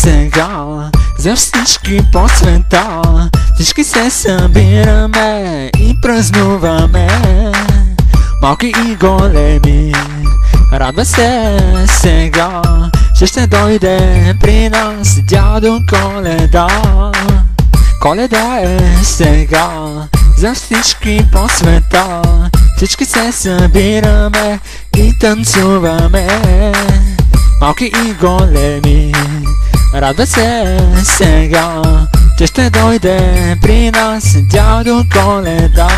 сега за всички по света. Всички се събираме и празнуваме, малки и големи. Радва се сега, че ще дойде при нас дядо Коледа. Коледа е сега за всички по света. Всички се събираме и танцуваме, малки и големи. Радва се сега, че ще дойде при нас дядо Коледа.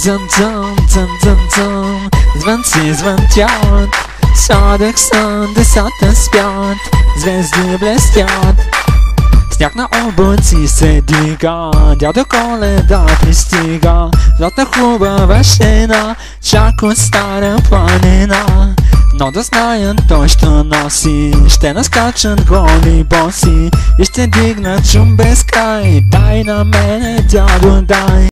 Дзън-дзън-дзън, звънци звънтят, сладък сън, децата спят, звезди блестят. Сняг на облаци се дига, дядо Коледа пристига. Златна хубава жена, чак от стара планина. Но да знаят, той ще носи, ще наскачат голи боси и ще дигнат шум без край. Дай на мене, дядо, дай.